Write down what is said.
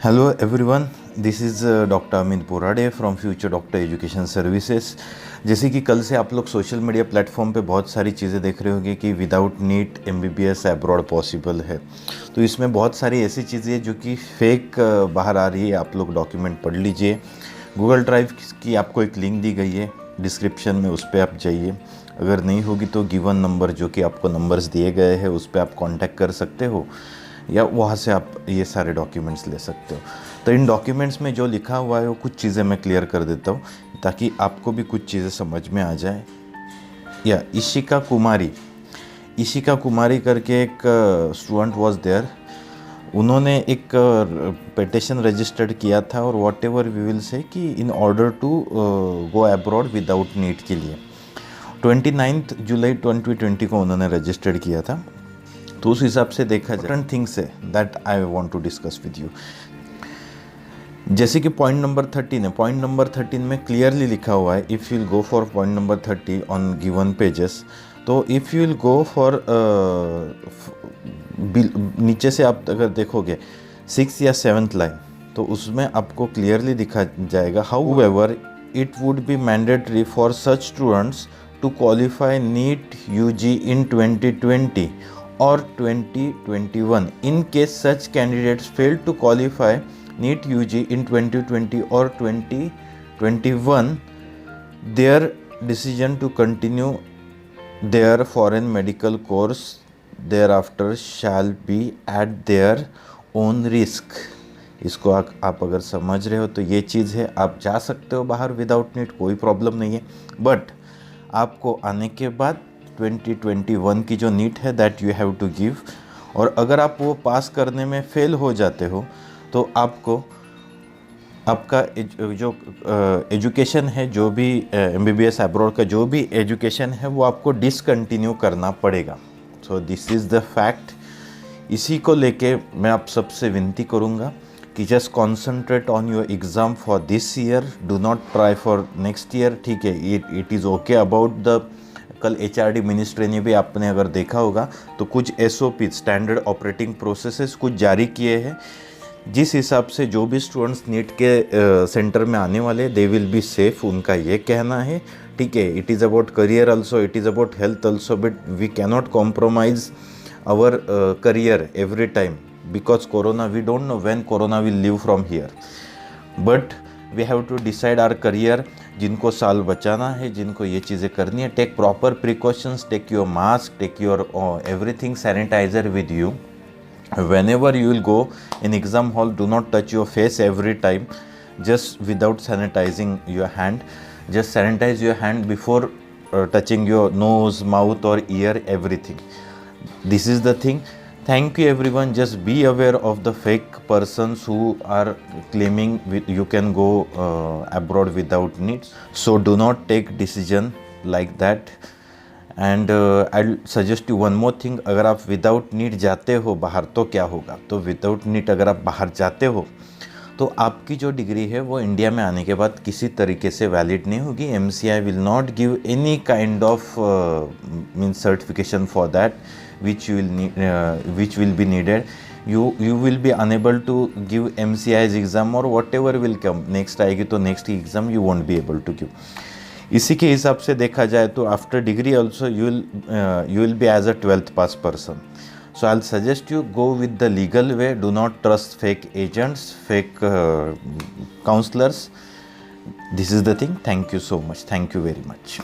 Hello everyone, this is doctor Amit Borade from future doctor education services. जैसे कि कल से आप लोग सोशल मीडिया प्लेटफॉर्म पे बहुत सारी चीज़ें देख रहे होंगे कि without NEET MBBS abroad possible है। तो इसमें बहुत सारी ऐसी चीज़ें जो कि फेक बाहर आ रही है। आप लोग डॉक्यूमेंट पढ़ लीजिए। गूगल ड्राइव की आपको एक लिंक दी गई है डिस्क्रिप्शन में, उस पर आप जाइए। अगर नहीं होगी तो गिवन नंबर जो कि आपको नंबर्स दिए गए हैं उस पर आप कांटेक्ट कर सकते हो, या वहाँ से आप ये सारे डॉक्यूमेंट्स ले सकते हो। तो इन डॉक्यूमेंट्स में जो लिखा हुआ है वो कुछ चीज़ें मैं क्लियर कर देता हूँ ताकि आपको भी कुछ चीज़ें समझ में आ जाए। या इशिका कुमारी करके एक स्टूडेंट वाज देयर। उन्होंने एक पिटिशन रजिस्टर्ड किया था, और what ever we will say कि in order to go abroad without NEET के लिए 29 जुलाई 2020 को उन्होंने रजिस्टर्ड किया था। तो उस हिसाब से देखा जाए डिफरेंट थिंग्स है that I want to discuss with you. जैसे कि पॉइंट नंबर 13 है। पॉइंट नंबर 13 में क्लियरली लिखा हुआ है, if you will go for point number 30 on given pages, तो if you will go for नीचे से आप अगर देखोगे 6 या 7th लाइन, तो उसमें आपको क्लियरली दिखा जाएगा, however it would be mandatory for such students to qualify NEET UG in 2020 or 2021 in case such candidates fail to qualify NEET UG in 2020 or 2021, their decision to continue their foreign medical course thereafter shall be at their own risk। इसको आप अगर समझ रहे हो तो ये चीज़ है। आप जा सकते हो बाहर विदाउट नीट, कोई प्रॉब्लम नहीं है, बट आपको आने के बाद 2021 की जो नीट है that you have to give. और अगर आप वो पास करने में फेल हो जाते हो तो आपको आपका जो एजुकेशन है, जो भी एमबीबीएस अब्रॉड का जो भी एजुकेशन है, वो आपको डिसकंटिन्यू करना पड़ेगा। So this is the fact. इसी को लेके मैं आप सबसे विनती करूँगा कि just concentrate on your exam for this year, do not try for next year. ठीक है, it is okay about the कल एचआरडी मिनिस्ट्री ने भी आपने अगर देखा होगा तो कुछ एसओपी स्टैंडर्ड ऑपरेटिंग प्रोसेसेस कुछ जारी किए हैं, जिस हिसाब से जो भी स्टूडेंट्स नीट के सेंटर में आने वाले दे विल बी सेफ, उनका ये कहना है। ठीक है, it is about career also, it is about health also, but we cannot compromise our career every time because corona, we don't know when corona will leave from here, but we have to decide our career. जिनको साल बचाना है, जिनको ये चीज़ें करनी है, take proper precautions, take your mask, take your everything, sanitizer with you whenever you will go in exam hall. Do not touch your face every time just without sanitizing your hand. Just sanitize your hand before touching your nose, mouth or ear, everything. This is the thing. Thank you everyone. Just be aware of the fake persons who are claiming you can go abroad without needs. So do not take decision like that. And I suggest you one more thing, अगर आप without NEET जाते हो बाहर तो क्या होगा। तो without NEET अगर आप बाहर जाते हो तो आपकी जो डिग्री है वो इंडिया में आने के बाद किसी तरीके से वैलिड नहीं होगी। MCI will not give any kind of means certification for that which will be needed. you will be unable to give MCI's exam, और whatever will come next आएगी तो नेक्स्ट की exam you won't be able to give. इसी के हिसाब से देखा जाए तो after degree also you will be as a 12th pass person. So I will suggest you go with the legal way. Do not trust fake agents, fake counsellors. This is the thing. Thank you so much. Thank you very much.